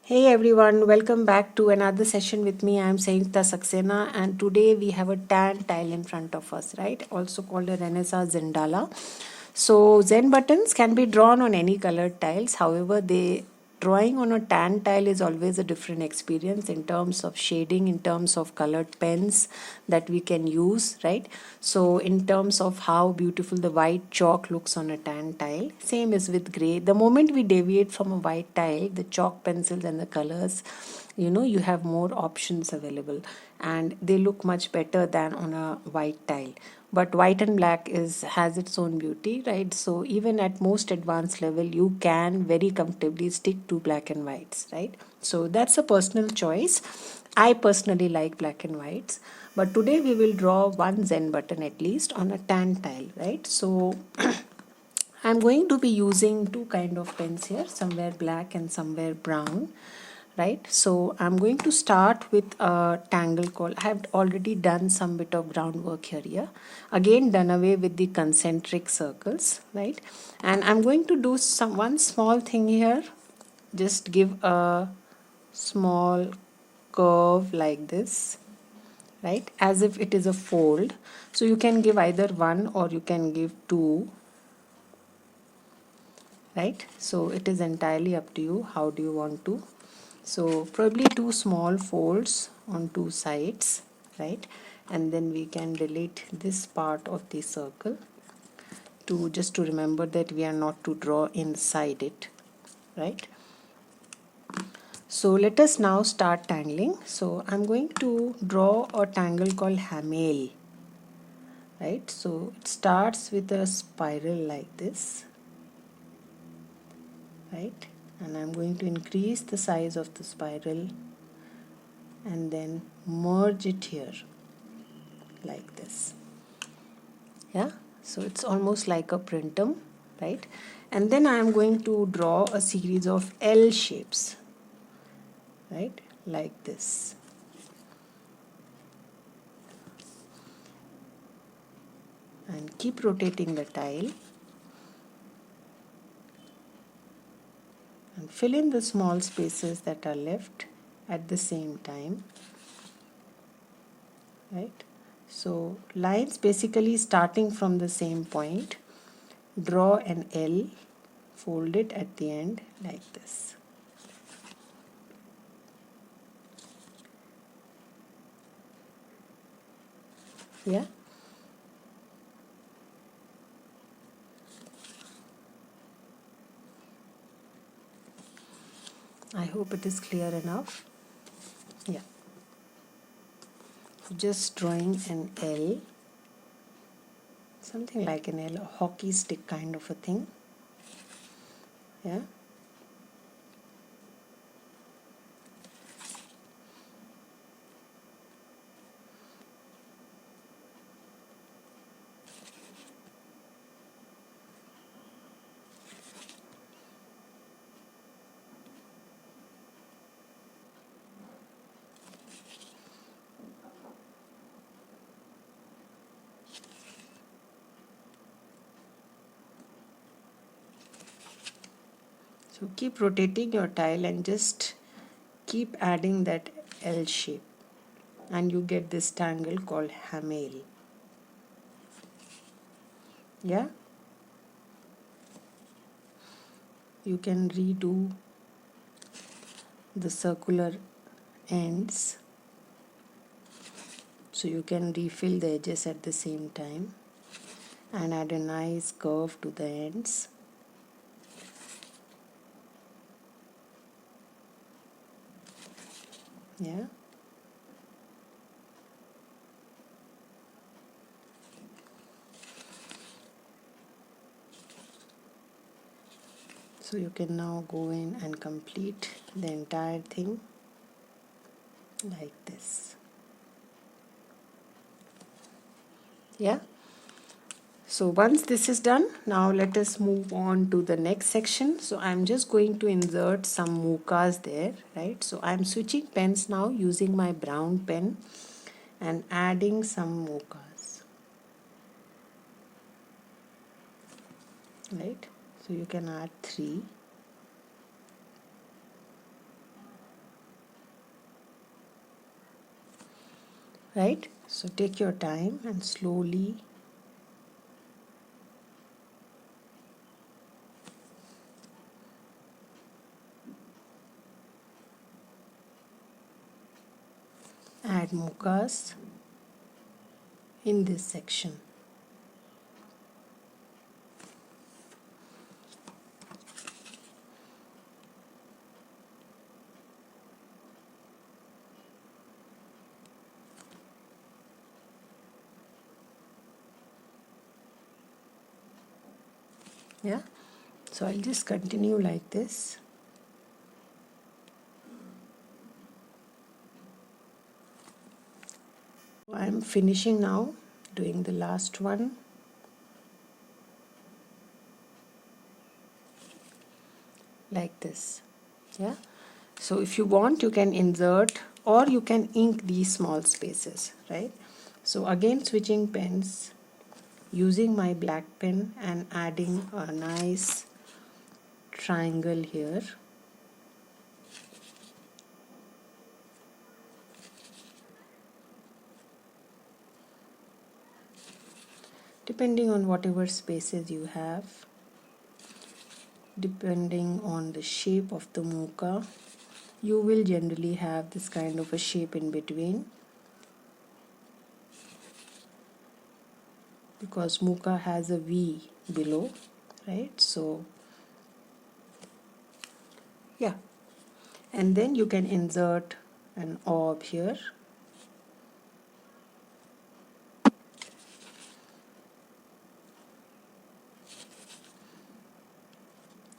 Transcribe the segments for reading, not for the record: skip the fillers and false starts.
Hey everyone, welcome back to another session with me. I'm Sanyukta Saxena, and today we have a tan tile in front of us, right? Also called a Renaissance Zendala. So Zen buttons can be drawn on any colored tiles. However, they drawing on a tan tile is always a different experience in terms of shading, in terms of colored pens that we can use, right? So in terms of how beautiful the white chalk looks on a tan tile, same is with gray. The moment we deviate from a white tile, the chalk pencils and the colors, you have more options available and they look much better than on a white tile. But white and black is has its own beauty, right? So even at most advanced level you can very comfortably stick to black and whites, right? So that's a personal choice. I personally like black and whites, but today we will draw one Zen button at least on a tan tile, right? So I'm going to be using two kind of pens here, somewhere black and somewhere brown, right? So I'm going to start with a tangle call. I have already done some bit of groundwork here. Again, done away with the concentric circles, right? And I'm going to do one small thing here. Just give a small curve like this, right? As if it is a fold. So you can give either one or you can give two, right? So it is entirely up to you. How do you want to? So probably two small folds on two sides, right? And then we can delete this part of the circle to just to remember that we are not to draw inside it, right? So let us now start tangling. So I'm going to draw a tangle called hamel, right? So it starts with a spiral like this, right? And I'm going to increase the size of the spiral and then merge it here like this. Yeah, so it's almost like a printum, right? And then I am going to draw a series of L shapes, right? Like this. And keep rotating the tile and fill in the small spaces that are left at the same time, right? So lines basically starting from the same point, draw an L, fold it at the end like this. Yeah. I hope it is clear enough. Yeah. Just drawing an L, something like an L, a hockey stick kind of a thing. Yeah. So keep rotating your tile and just keep adding that L shape and you get this tangle called hamel. Yeah. You can redo the circular ends so you can refill the edges at the same time and add a nice curve to the ends. Yeah. So you can now go in and complete the entire thing like this. Yeah. So once this is done, now let us move on to the next section. So I'm just going to insert some mukas there, right? So I'm switching pens now using my brown pen and adding some mukas, right? So you can add 3. right? So take your time and slowly add mukas in this section. Yeah, so I'll just continue like this. I'm finishing now, doing the last one. Like this. Yeah, so if you want, you can insert or you can ink these small spaces, right? So again, switching pens, using my black pen and adding a nice triangle here. Depending on whatever spaces you have, depending on the shape of the muka, you will generally have this kind of a shape in between, because muka has a V below, right? So yeah, and then you can insert an orb here.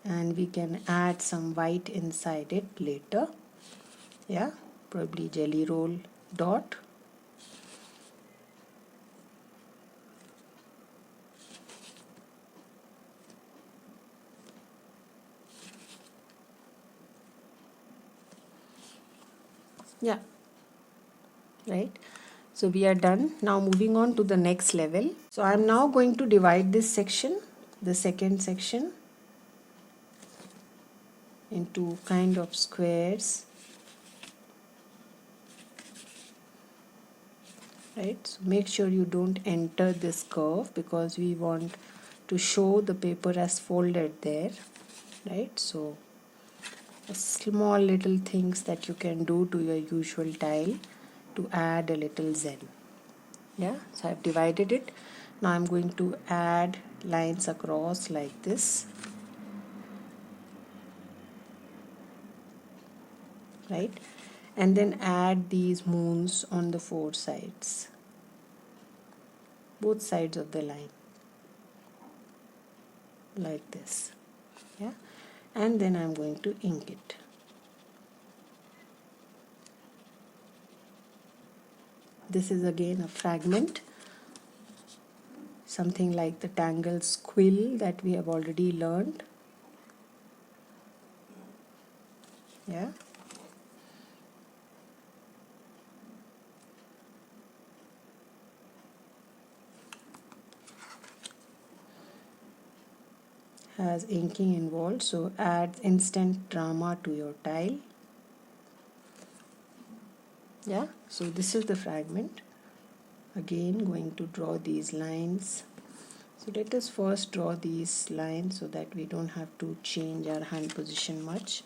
And we can add some white inside it later. Yeah, probably jelly roll dot. Yeah, right. So we are done. Now moving on to the next level. So I am now going to divide this section, the second section, into kind of squares, right? So make sure you don't enter this curve, because we want to show the paper as folded there, right? So small little things that you can do to your usual tile to add a little zen. Yeah, so I've divided it. Now I'm going to add lines across like this, right? And then add these moons on the four sides, both sides of the line, like this. Yeah, and then I'm going to ink it. This is again a fragment, something like the tangles quill that we have already learned. Yeah, has inking involved, so add instant drama to your tile. Yeah, so this is the fragment. Again going to draw these lines. So let us first draw these lines so that we don't have to change our hand position much.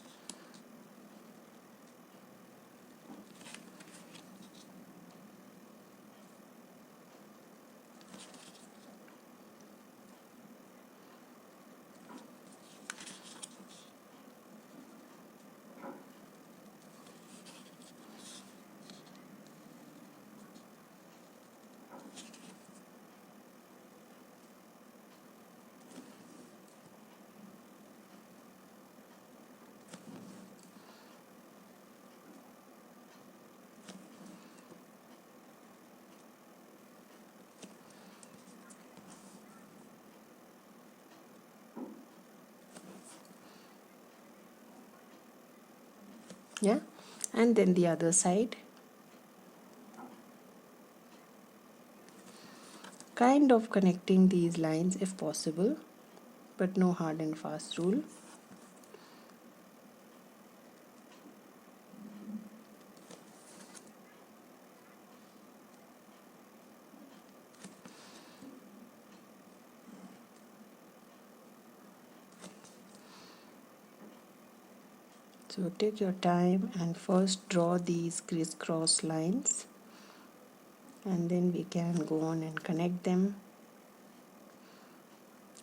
Yeah, and then the other side. Kind of connecting these lines if possible, but no hard and fast rule. So take your time and first draw these crisscross lines, and then we can go on and connect them,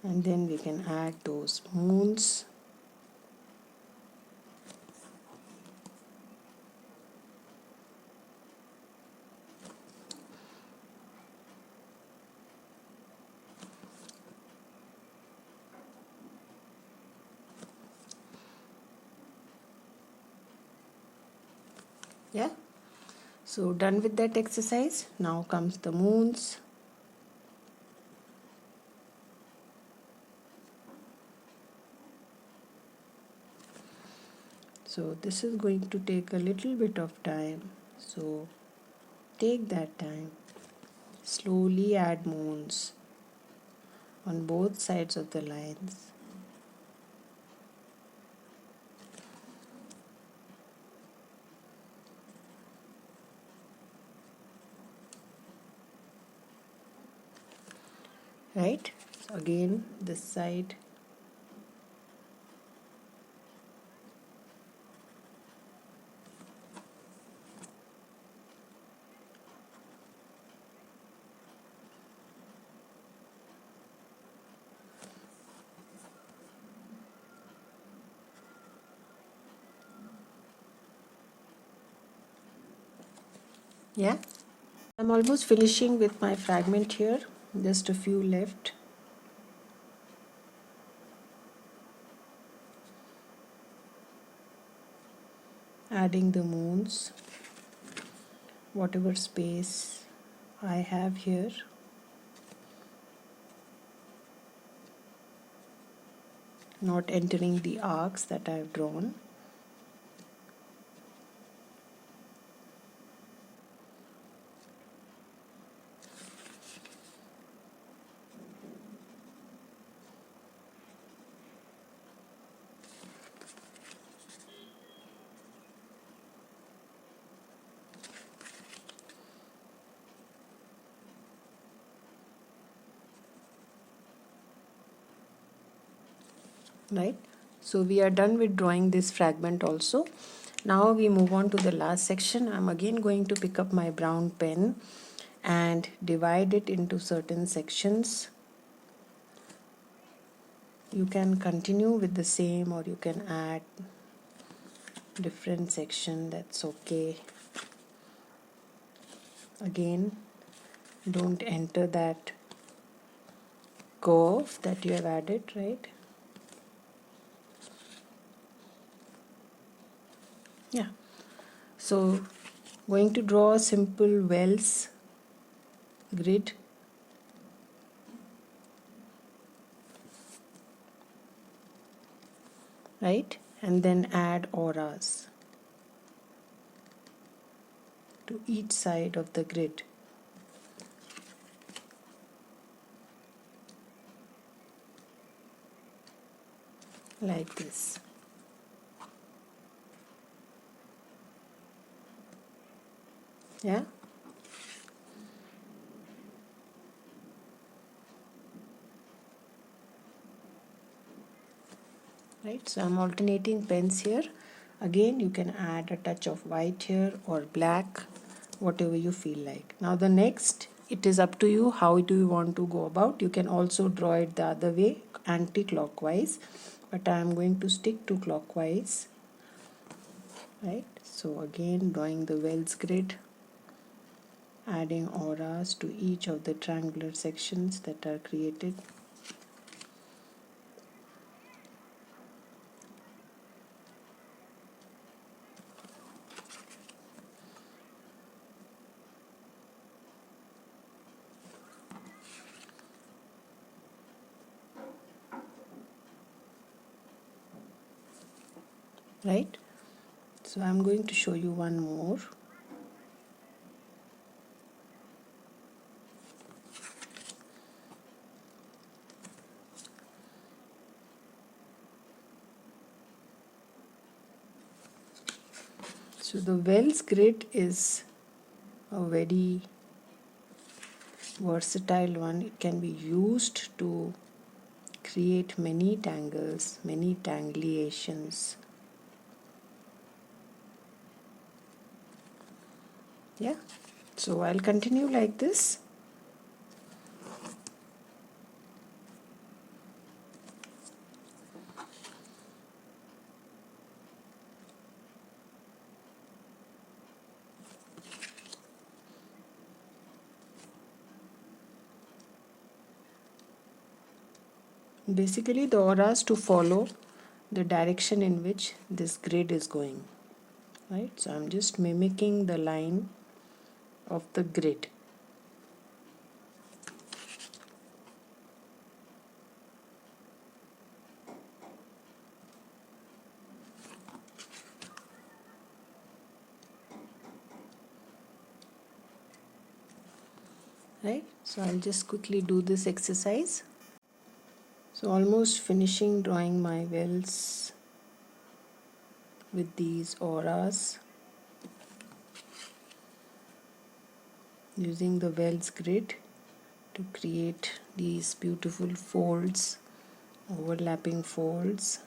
and then we can add those moons. Yeah, so done with that exercise. Now comes the moons. So this is going to take a little bit of time, so take that time. Slowly add moons on both sides of the lines. Right? So again, this side. Yeah, I'm almost finishing with my fragment here. Just a few left. Adding the moons, whatever space I have here. Not entering the arcs that I've drawn. Right, so we are done with drawing this fragment also. Now we move on to the last section. I'm again going to pick up my brown pen and divide it into certain sections. You can continue with the same, or you can add different section, that's okay. Again, don't enter that curve that you have added, right? Yeah, so going to draw a simple wells grid. Right, and then add auras to each side of the grid. Like this. Yeah, right, so I'm alternating pens here. Again, you can add a touch of white here or black, whatever you feel like. Now the next, it is up to you, how do you want to go about. You can also draw it the other way, anti-clockwise, but I am going to stick to clockwise. Right, so again drawing the wells grid, adding auras to each of the triangular sections that are created. Right, so I'm going to show you one more. So the wells grid is a very versatile one. It can be used to create many tangles, many tangleations. Yeah, so I'll continue like this. Basically, the aura is to follow the direction in which this grid is going, right? So I'm just mimicking the line of the grid. Right, so I'll just quickly do this exercise. So almost finishing drawing my wells with these auras using the wells grid to create these beautiful folds, overlapping folds.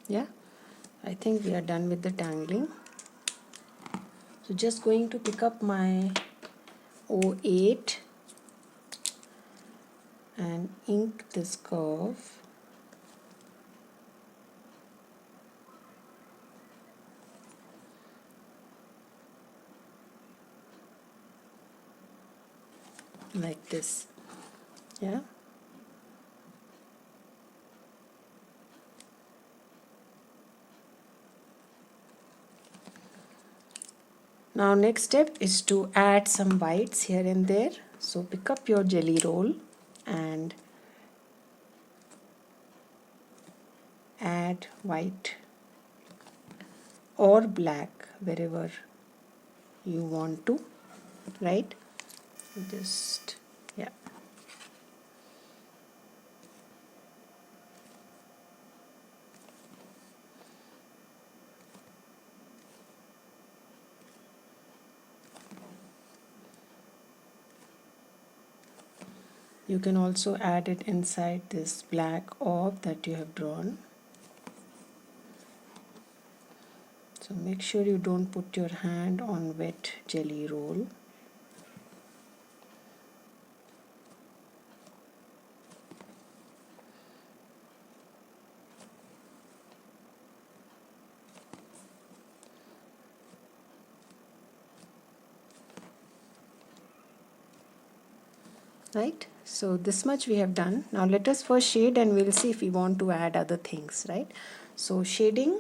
Yeah, I think we are done with the tangling. So just going to pick up my 08 and ink this curve. Like this. Yeah. Now next step is to add some whites here and there. So pick up your jelly roll and add white or black wherever you want to, right? Just, yeah. You can also add it inside this black orb that you have drawn. So make sure you don't put your hand on wet jelly roll. Right, so this much we have done. Now let us first shade and we'll see if we want to add other things, right? So shading,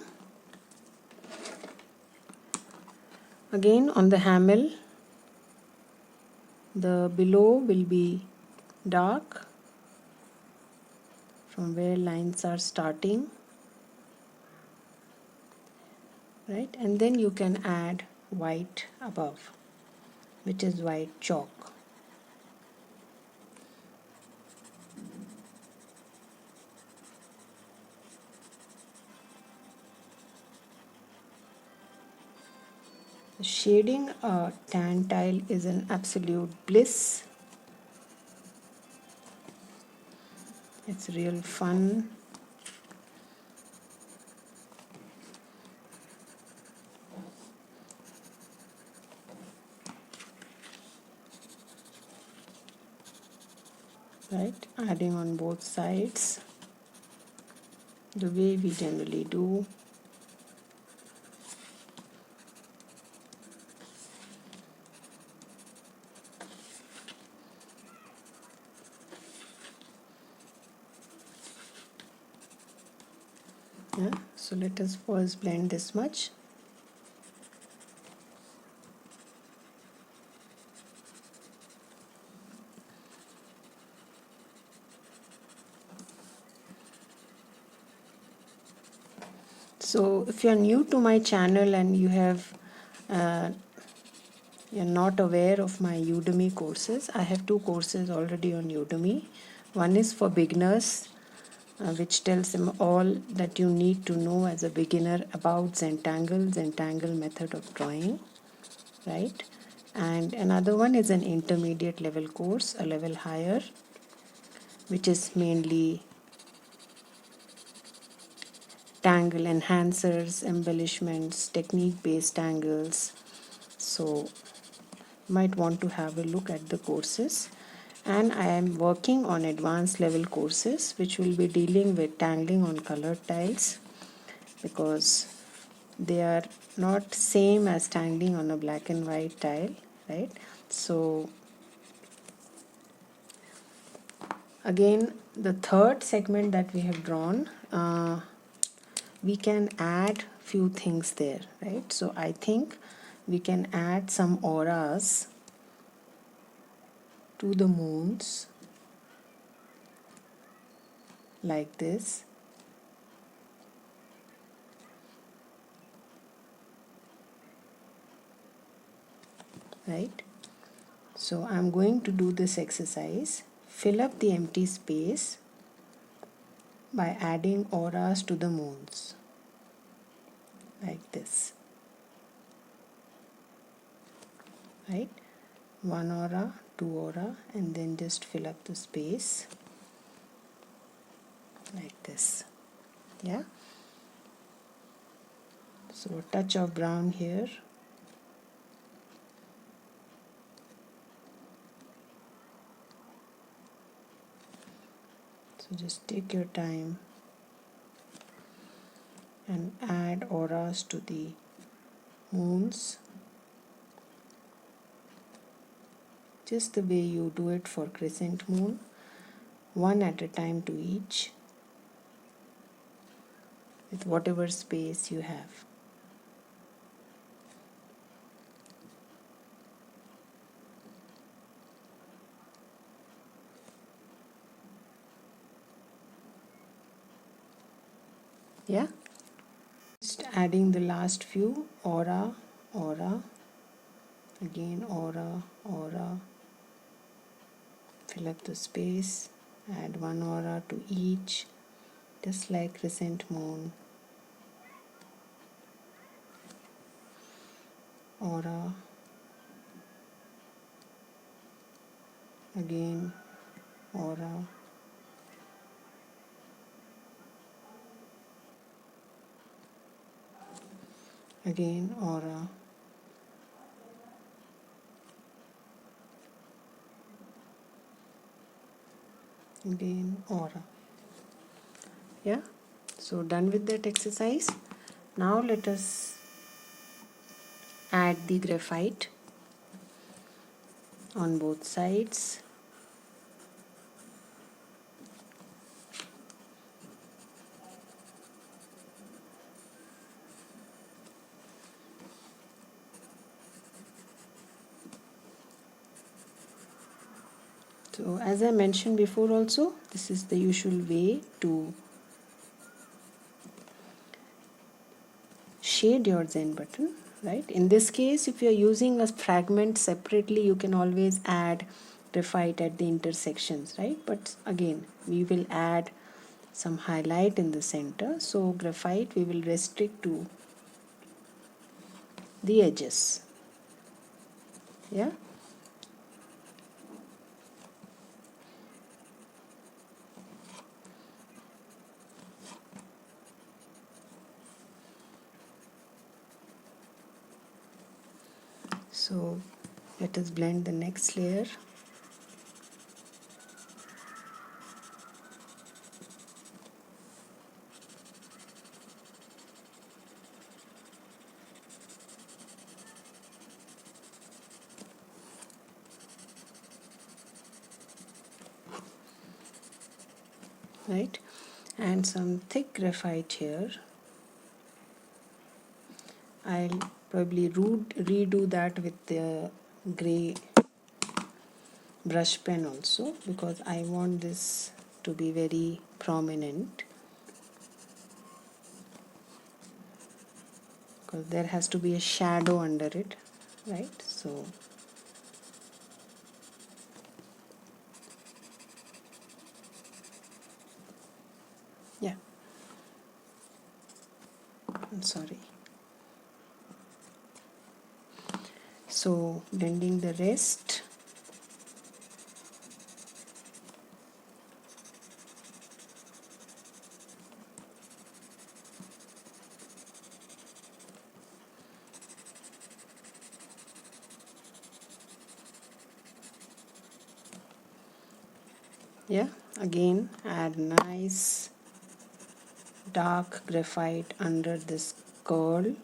again on the hammer, the below will be dark from where lines are starting, right? And then you can add white above, which is white chalk. Shading a tan tile is an absolute bliss. It's real fun. Right, adding on both sides the way we generally do. Yeah, so let us first blend this much. So if you are new to my channel and you're not aware of my Udemy courses, I have two courses already on Udemy. One is for beginners, which tells them all that you need to know as a beginner about Zentangle method of drawing, right? And another one is an intermediate level course, a level higher, which is mainly tangle enhancers, embellishments, technique based tangles. So might want to have a look at the courses. And I am working on advanced level courses which will be dealing with tangling on colored tiles, because they are not same as tangling on a black and white tile, right? So again, the third segment that we have drawn, we can add few things there, right? So I think we can add some auras to the moons like this, right? So I'm going to do this exercise. Fill up the empty space by adding auras to the moons like this, right? One aura, two aura, and then just fill up the space like this. Yeah. So a touch of brown here. So just take your time and add auras to the moons, just the way you do it for crescent moon, one at a time to each, with whatever space you have. Yeah. Just adding the last few, aura, aura, again aura, aura, fill up the space, add one aura to each, just like crescent moon, aura, again aura, again aura, again aura. Yeah, so done with that exercise. Now let us add the graphite on both sides. So as I mentioned before also, this is the usual way to shade your Zen button, right? In this case, if you're using a fragment separately, you can always add graphite at the intersections, right? But again, we will add some highlight in the center, so graphite we will restrict to the edges. Yeah. So let us blend the next layer. Right, and some thick graphite here. I'll probably redo that with the gray brush pen also, because I want this to be very prominent, because there has to be a shadow under it, right? So yeah, I'm sorry. So blending the rest. Yeah, again add nice dark graphite under this curl.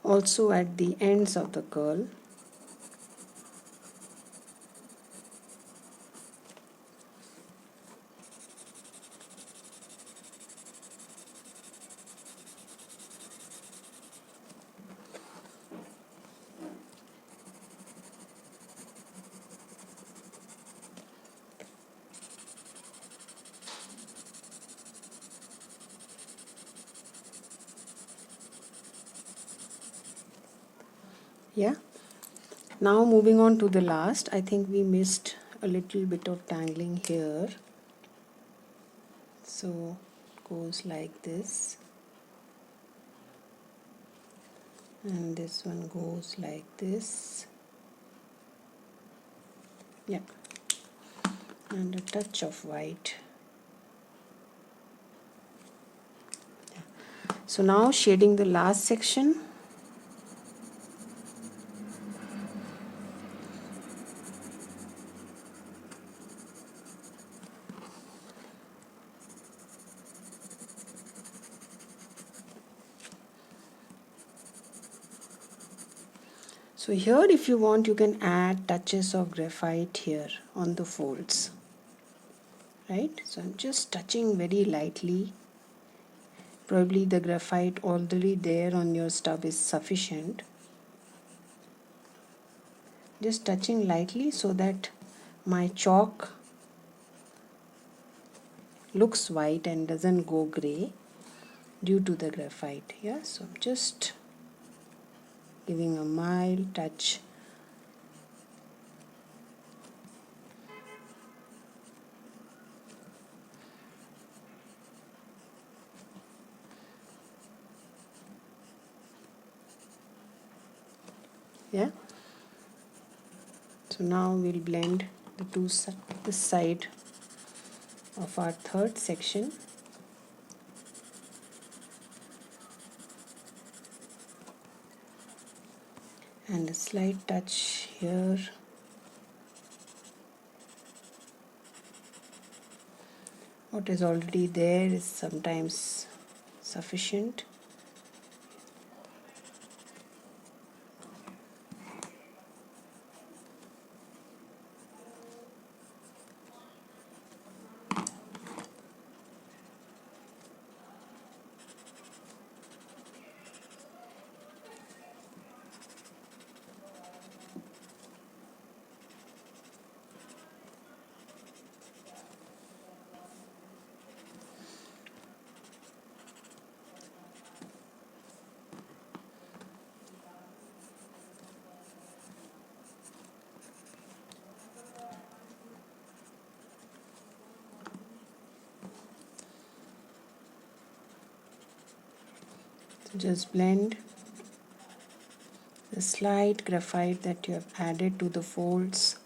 Also at the ends of the curl. Yeah. Now moving on to the last, I think we missed a little bit of tangling here. So it goes like this. And this one goes like this. Yeah. And a touch of white. Yeah. So now shading the last section. So here if you want, you can add touches of graphite here on the folds. Right? So I'm just touching very lightly. Probably the graphite already there on your stub is sufficient. Just touching lightly so that my chalk looks white and doesn't go gray due to the graphite. Yeah, so I'm just giving a mild touch. Yeah. So now we'll blend this side of our third section. And a slight touch here. What is already there is sometimes sufficient. So just blend the slight graphite that you have added to the folds.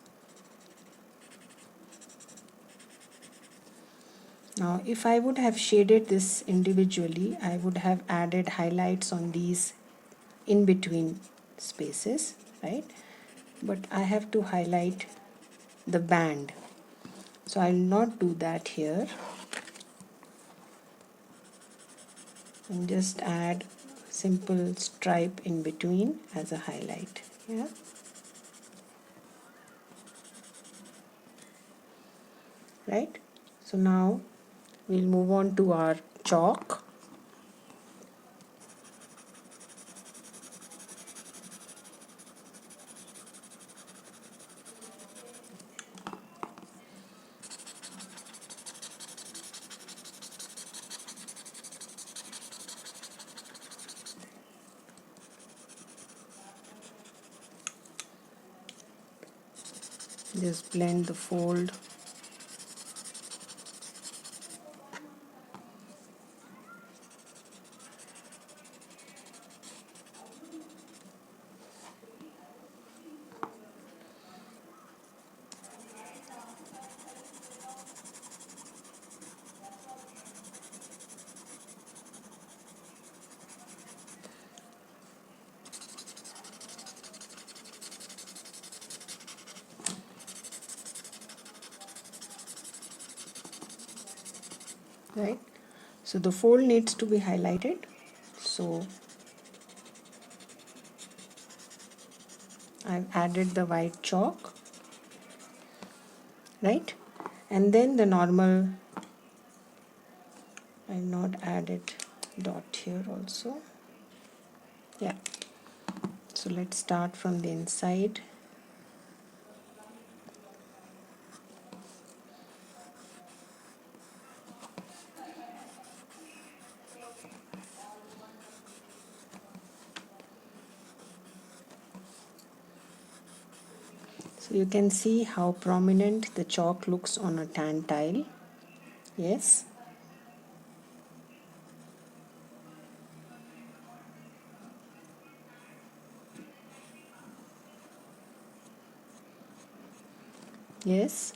Now if I would have shaded this individually, I would have added highlights on these in between spaces, right? But I have to highlight the band. So I'll not do that here. And just add simple stripe in between as a highlight. Yeah. Right. So now we'll move on to our chalk. Just blend the fold. Right, so the fold needs to be highlighted. So I've added the white chalk, right, and then the normal, I've not added dot here also. Yeah, so let's start from the inside. So you can see how prominent the chalk looks on a tan tile. Yes. Yes.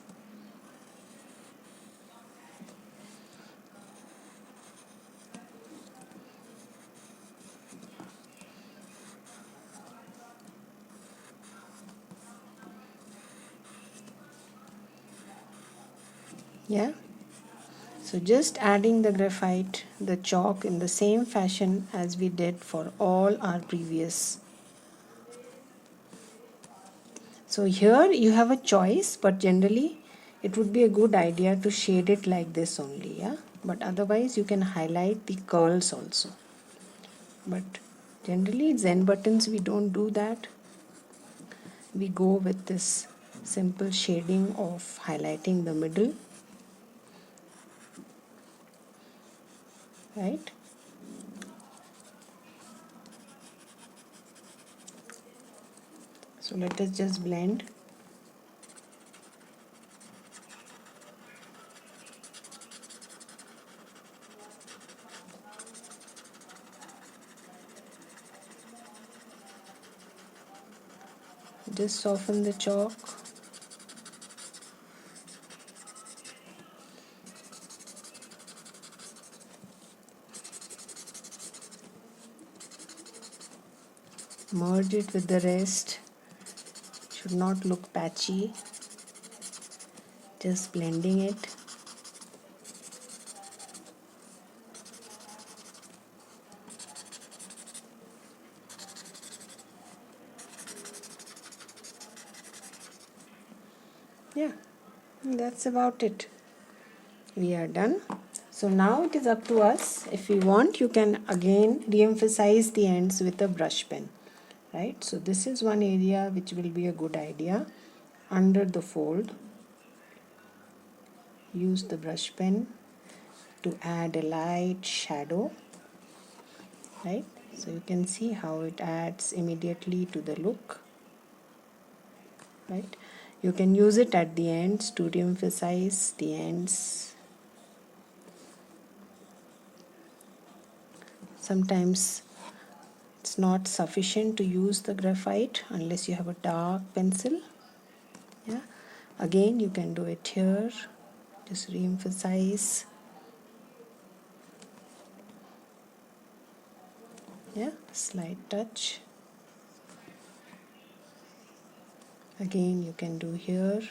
Yeah. So just adding the graphite, the chalk in the same fashion as we did for all our previous. So here you have a choice, but generally it would be a good idea to shade it like this only, yeah. But otherwise you can highlight the curls also. But generally Zenbuttons we don't do that. We go with this simple shading of highlighting the middle, right? So let us just blend. Just soften the chalk. Merge it with the rest. Should not look patchy. Just blending it. Yeah, that's about it. We are done. So now it is up to us. If we want, you can again re-emphasize the ends with a brush pen, right? So this is one area which will be a good idea. Under the fold, use the brush pen to add a light shadow, right? So you can see how it adds immediately to the look, right? You can use it at the ends to re-emphasize the ends. Sometimes it's not sufficient to use the graphite unless you have a dark pencil. Yeah, again you can do it here. Just re-emphasize. Yeah, slight touch. Again you can do here.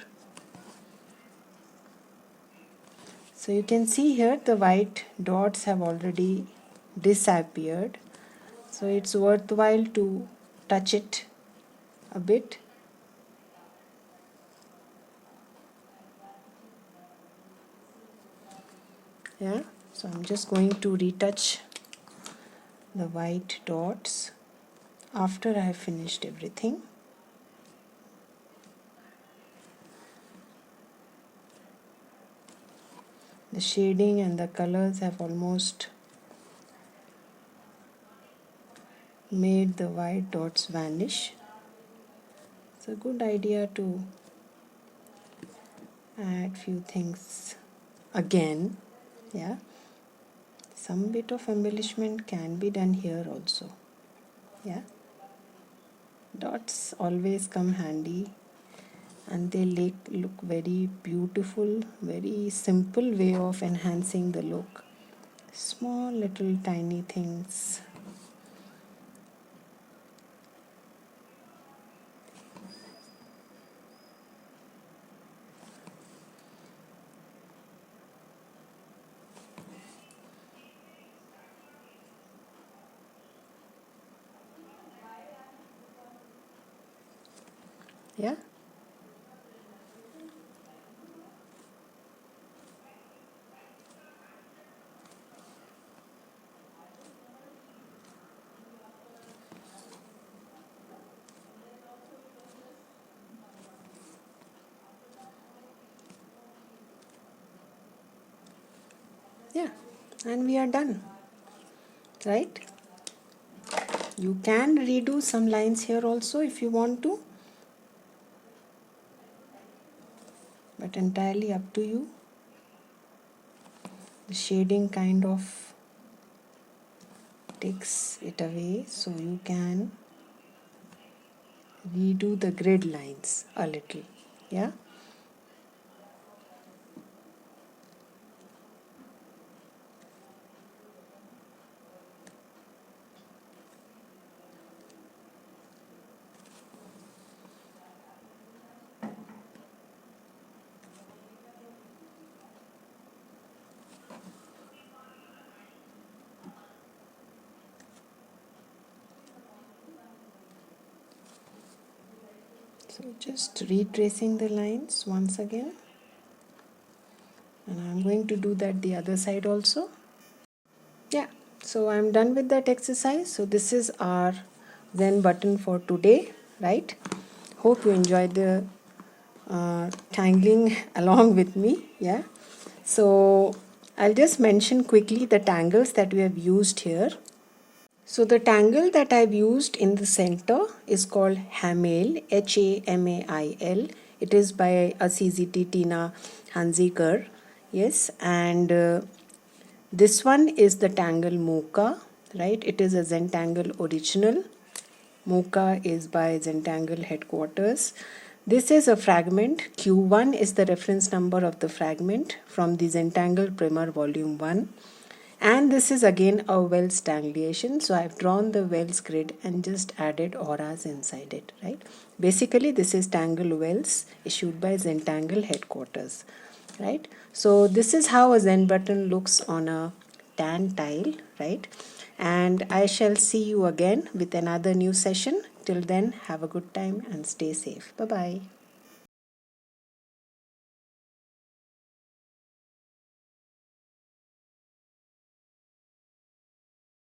So you can see here the white dots have already disappeared. So it's worthwhile to touch it a bit. Yeah, so I'm just going to retouch the white dots after I have finished everything. The shading and the colors have almost made the white dots vanish. It's a good idea to add few things again. Yeah, some bit of embellishment can be done here also. Yeah, dots always come handy, and they look very beautiful, very simple way of enhancing the look. Small little tiny things. Yeah, yeah, and we are done, right? You can redo some lines here also if you want to, but entirely up to you. The shading kind of takes it away, so you can redo the grid lines a little. Yeah, so just retracing the lines once again, and I'm going to do that the other side also. Yeah, so I'm done with that exercise. So this is our Zen button for today, right? Hope you enjoyed the tangling along with me. Yeah, so I'll just mention quickly the tangles that we have used here. So the tangle that I've used in the center is called Hamail, Hamail. It is by a CZT Tina Hanzikar. Yes, and this one is the tangle Mocha, right? It is a Zentangle original. Mocha is by Zentangle headquarters. This is a fragment. Q1 is the reference number of the fragment from the Zentangle Primer Volume 1. And this is again a Wells tangliation. So I've drawn the Wells grid and just added auras inside it, right? Basically, this is Tangle Wells issued by Zentangle headquarters, right? So this is how a Zen button looks on a tan tile, right? And I shall see you again with another new session. Till then, have a good time and stay safe. Bye bye.